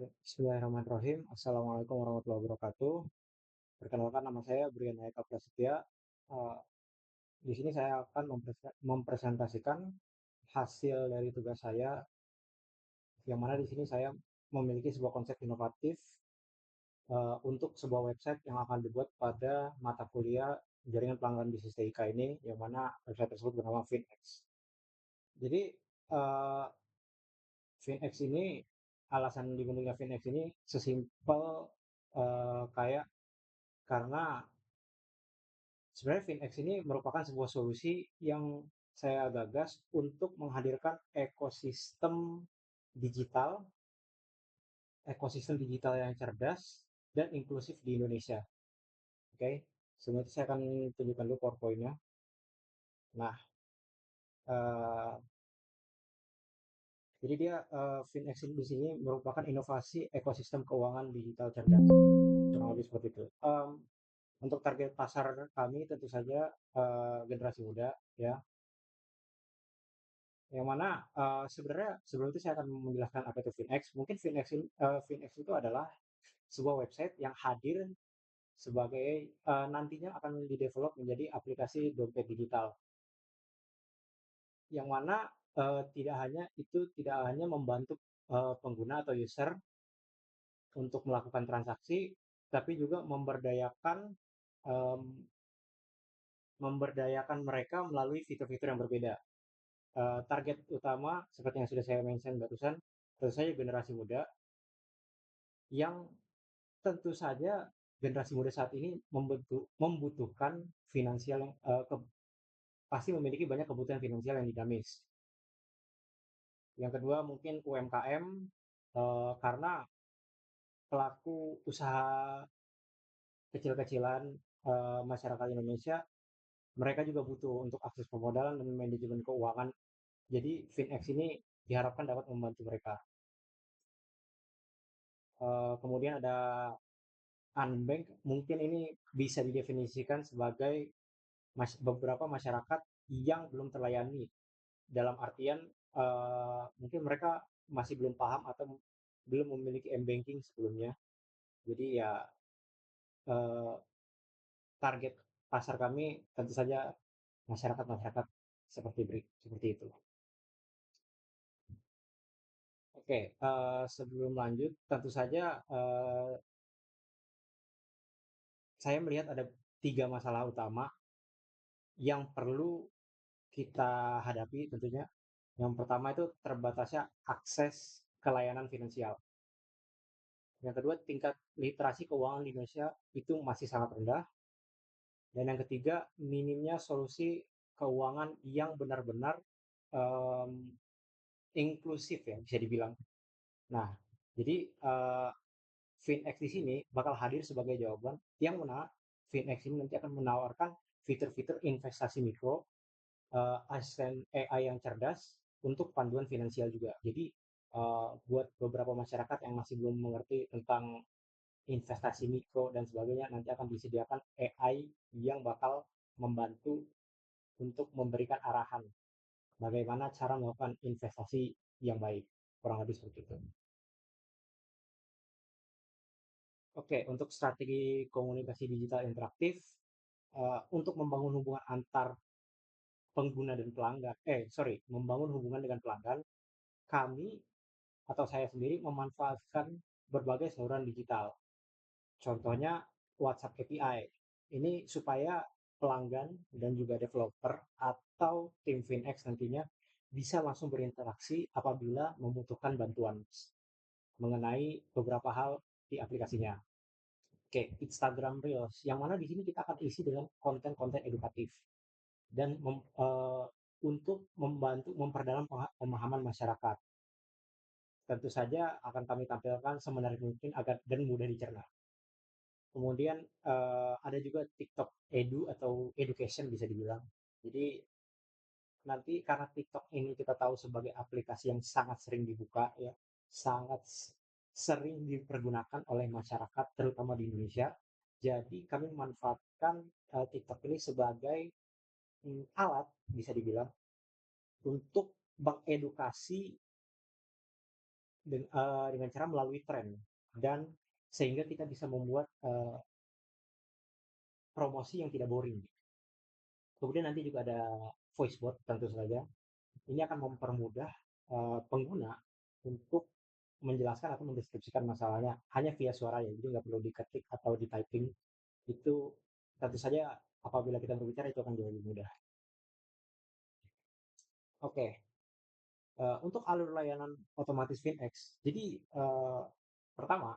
Bismillahirrahmanirrahim. Assalamualaikum warahmatullahi wabarakatuh. Perkenalkan nama saya Brian Eka Prasetya. Eh, di sini saya akan mempresentasikan hasil dari tugas saya, yang mana di sini saya memiliki sebuah konsep inovatif untuk sebuah website yang akan dibuat pada mata kuliah jaringan pelanggan bisnis TIK ini, yang mana website tersebut bernama FinX. Jadi eh, FinX ini, alasan dibentuknya FinX ini sesimpel kayak karena sebenarnya FinX ini merupakan sebuah solusi yang saya gagas untuk menghadirkan ekosistem digital yang cerdas dan inklusif di Indonesia. Oke, okay? Sebelum itu saya akan tunjukkan dulu PowerPoint-nya. Nah, uh, jadi dia FinX di sini merupakan inovasi ekosistem keuangan digital cerdas. Kurang lebih seperti itu. Untuk target pasar kami tentu saja generasi muda, ya, yang mana sebenarnya sebelum itu saya akan menjelaskan apa itu FinX. Mungkin FinX itu adalah sebuah website yang hadir sebagai nantinya akan didevelop menjadi aplikasi dompet digital, yang mana tidak hanya membantu pengguna atau user untuk melakukan transaksi, tapi juga em, memberdayakan mereka melalui fitur-fitur yang berbeda. Target utama seperti yang sudah saya mention barusan, tentu saja generasi muda, yang tentu saja generasi muda saat ini membutuhkan finansial yang pasti memiliki banyak kebutuhan finansial yang dinamis. Yang kedua mungkin UMKM, karena pelaku usaha kecil-kecilan masyarakat Indonesia, mereka juga butuh untuk akses pemodalan dan manajemen keuangan. Jadi FinX ini diharapkan dapat membantu mereka. Kemudian ada unbank, mungkin ini bisa didefinisikan sebagai beberapa masyarakat yang belum terlayani, dalam artian mungkin mereka masih belum paham atau belum memiliki m-banking sebelumnya. Jadi ya eh, target pasar kami tentu saja masyarakat-masyarakat seperti itu. Oke, sebelum lanjut tentu saja saya melihat ada 3 masalah utama yang perlu kita hadapi tentunya. Yang pertama itu terbatasnya akses ke layanan finansial. Yang kedua, tingkat literasi keuangan di Indonesia itu masih sangat rendah. Dan yang ketiga, minimnya solusi keuangan yang benar-benar um, inklusif, ya, bisa dibilang. Nah, jadi FinX di sini bakal hadir sebagai jawaban, yang mana FinX ini nanti akan menawarkan fitur-fitur investasi mikro, asisten AI yang cerdas untuk panduan finansial juga. Jadi buat beberapa masyarakat yang masih belum mengerti tentang investasi mikro dan sebagainya, nanti akan disediakan AI yang bakal membantu untuk memberikan arahan bagaimana cara melakukan investasi yang baik. Kurang lebih seperti itu. Oke, untuk strategi komunikasi digital interaktif, untuk membangun hubungan antar pengguna dan pelanggan, membangun hubungan dengan pelanggan, kami atau saya sendiri memanfaatkan berbagai saluran digital. Contohnya WhatsApp API. Ini supaya pelanggan dan juga developer atau tim FinX nantinya bisa langsung berinteraksi apabila membutuhkan bantuan mengenai beberapa hal di aplikasinya. Oke, Instagram Reels, yang mana di sini kita akan isi dengan konten-konten edukatif dan untuk membantu memperdalam pemahaman masyarakat. Tentu saja akan kami tampilkan semenarik mungkin agar dan mudah dicerna. Kemudian ada juga TikTok Edu atau Education bisa dibilang. Jadi nanti karena TikTok ini kita tahu sebagai aplikasi yang sangat sering dibuka, ya, sangat sering dipergunakan oleh masyarakat terutama di Indonesia. Jadi kami memanfaatkan TikTok ini sebagai alat bisa dibilang untuk mengedukasi dengan cara melalui tren dan sehingga kita bisa membuat promosi yang tidak boring. Kemudian nanti juga ada voice bot tentu saja. Ini akan mempermudah pengguna untuk menjelaskan atau mendeskripsikan masalahnya hanya via suara ya, jadi nggak perlu diketik atau di typing. Itu tentu saja apabila kita berbicara itu akan jauh lebih mudah. Oke, untuk alur layanan otomatis FinX. Jadi pertama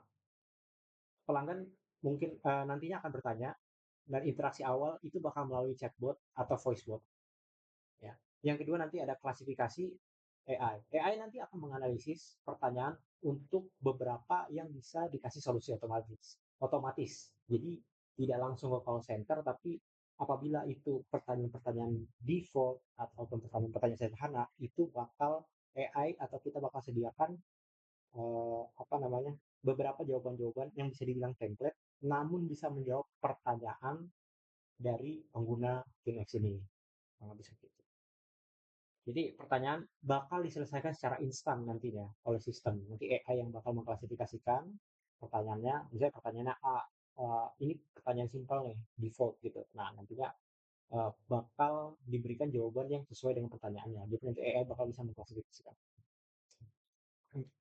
pelanggan mungkin nantinya akan bertanya dan interaksi awal itu bakal melalui chatbot atau voice bot. Ya. Yang kedua nanti ada klasifikasi AI. AI nanti akan menganalisis pertanyaan untuk beberapa yang bisa dikasih solusi otomatis. Otomatis. Jadi tidak langsung ke call center, tapi apabila itu pertanyaan-pertanyaan default ataupun pertanyaan-pertanyaan sederhana, itu bakal AI atau kita bakal sediakan apa namanya beberapa jawaban-jawaban yang bisa dibilang template, namun bisa menjawab pertanyaan dari pengguna Finex ini. Bisa gitu. Jadi pertanyaan bakal diselesaikan secara instan nantinya oleh sistem. Nanti AI yang bakal mengklasifikasikan pertanyaannya, misalnya pertanyaannya A, ini pertanyaan simpel nih, default gitu. Nah, nantinya bakal diberikan jawaban yang sesuai dengan pertanyaannya. Jadi nanti AI bakal bisa mengklasifikasikan.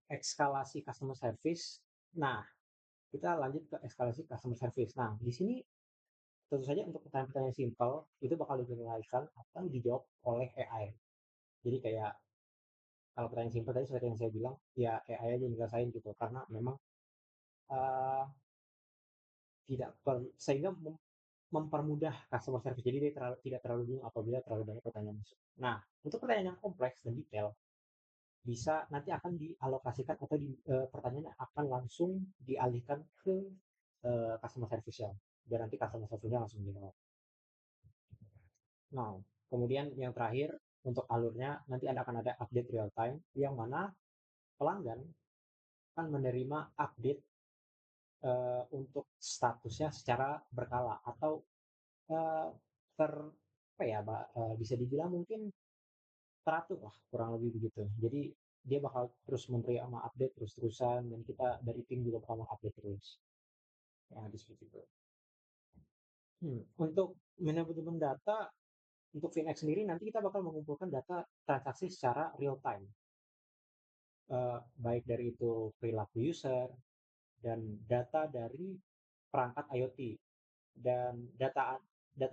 Eskalasi customer service. Nah, kita lanjut ke eskalasi customer service. Nah, di sini tentu saja untuk pertanyaan-pertanyaan simpel itu bakal dijelaskan atau dijawab oleh AI. Jadi kayak kalau pertanyaan simpel tadi seperti yang saya bilang, ya AI aja yang nyelesain gitu. Karena memang uh, tidak sehingga mempermudah customer service. Jadi dia tidak terlalu bingung apabila terlalu banyak pertanyaan masuk. Nah, untuk pertanyaan yang kompleks dan detail, bisa nanti akan dialokasikan atau pertanyaannya akan langsung dialihkan ke customer service ya. Dan nanti customer service-nya langsung dijawab. Nah, kemudian yang terakhir untuk alurnya nanti akan ada update real time yang mana pelanggan akan menerima update untuk statusnya secara berkala atau uh, ter apa ya bisa dibilang mungkin teratur lah kurang lebih begitu. Jadi dia bakal terus memberi update terus-terusan dan kita dari tim juga bakal update terus. Ya, seperti itu. Untuk manajemen data untuk Finex sendiri nanti kita bakal mengumpulkan data transaksi secara real time. Baik dari itu perilaku user dan data dari perangkat IoT. Dan data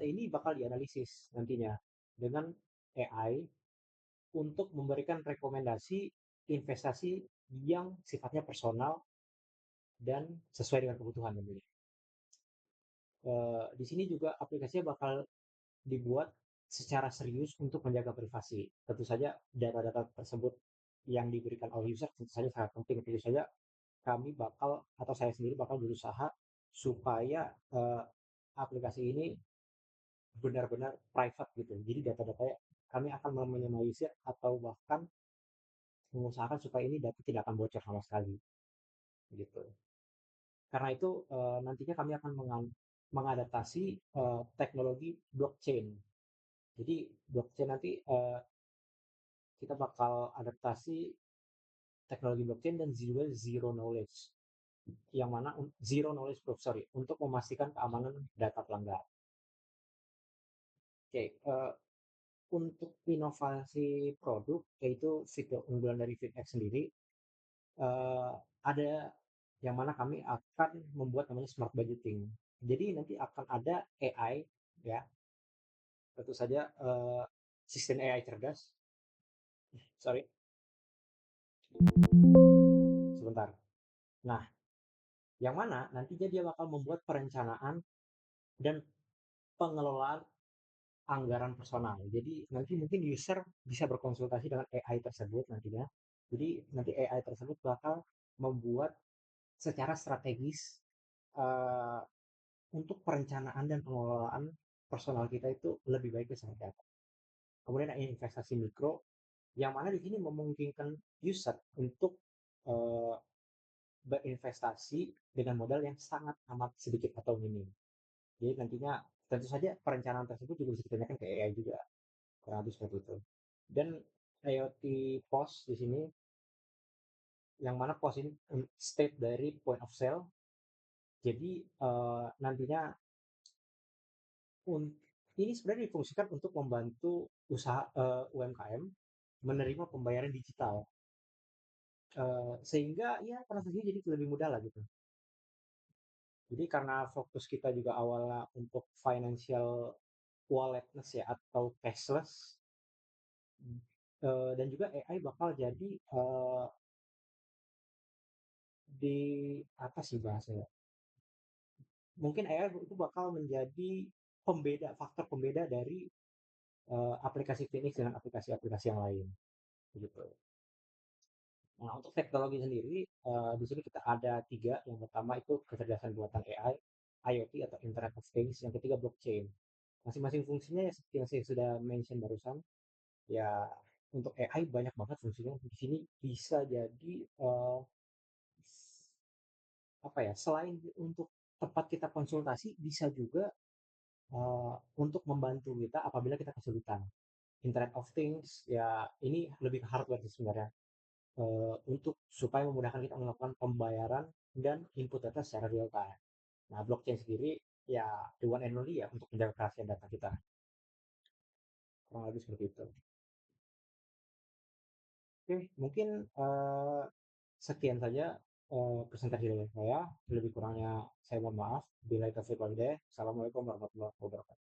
ini bakal dianalisis nantinya dengan AI untuk memberikan rekomendasi investasi yang sifatnya personal dan sesuai dengan kebutuhan tentunya. Di sini juga aplikasinya bakal dibuat secara serius untuk menjaga privasi. Tentu saja data-data tersebut yang diberikan oleh user tentu saja sangat penting. Tentu saja kami bakal atau saya sendiri bakal berusaha supaya aplikasi ini benar-benar private gitu. Jadi data-datanya kami akan meminimalisir atau bahkan mengusahakan supaya ini data tidak akan bocor sama sekali gitu. Karena itu nantinya kami akan mengadaptasi teknologi blockchain. Jadi blockchain nanti kita bakal adaptasi teknologi blockchain dan juga zero knowledge. Yang mana zero knowledge proof, sorry, untuk memastikan keamanan data pelanggan. Oke, untuk inovasi produk yaitu fitur unggulan dari FitX sendiri ada yang mana kami akan membuat namanya smart budgeting. Jadi nanti akan ada AI ya, tentu saja sistem AI cerdas. Sorry, sebentar. Nah, yang mana nantinya dia bakal membuat perencanaan dan pengelolaan anggaran personal. Jadi nanti mungkin user bisa berkonsultasi dengan AI tersebut nantinya. Jadi nanti AI tersebut bakal membuat secara strategis uh, untuk perencanaan dan pengelolaan personal kita itu lebih baik seperti apa. Kemudian ada investasi mikro yang mana di sini memungkinkan user untuk uh, berinvestasi dengan modal yang sangat amat sedikit atau minim. Jadi nantinya tentu saja perencanaan tersebut juga bisa ditanyakan ke AI juga, kurang lebih seperti itu. Dan IoT POS di sini yang mana POS ini state dari point of sale. Jadi nantinya ini sebenarnya difungsikan untuk membantu usaha UMKM menerima pembayaran digital. Sehingga ya transaksinya jadi lebih mudah lah gitu. Jadi karena fokus kita juga awalnya untuk financial walletness ya atau cashless, dan juga AI bakal jadi di apa sih bahasanya? Mungkin AI itu bakal menjadi faktor pembeda dari aplikasi Phoenix dengan aplikasi-aplikasi yang lain, gitu. Nah, untuk teknologi sendiri, di sini kita ada tiga. Yang pertama itu kecerdasan buatan AI, IoT atau Internet of Things. Yang ketiga blockchain. Masing-masing fungsinya ya seperti yang saya sudah mention barusan. Ya, untuk AI banyak banget fungsinya. Di sini bisa jadi apa ya? Selain untuk tempat kita konsultasi, bisa juga untuk membantu kita apabila kita kesulitan. Internet of Things ya ini lebih ke hardware sih sebenarnya. Untuk supaya memudahkan kita melakukan pembayaran dan input data secara real time. Nah, blockchain sendiri ya the one and only ya untuk menjaga kerahasiaan data kita. Kurang lebih seperti itu. Oke, mungkin sekian saja presentasi dari saya. Lebih kurangnya saya mohon maaf. Bila itu walhidayah. Assalamualaikum warahmatullahi wabarakatuh.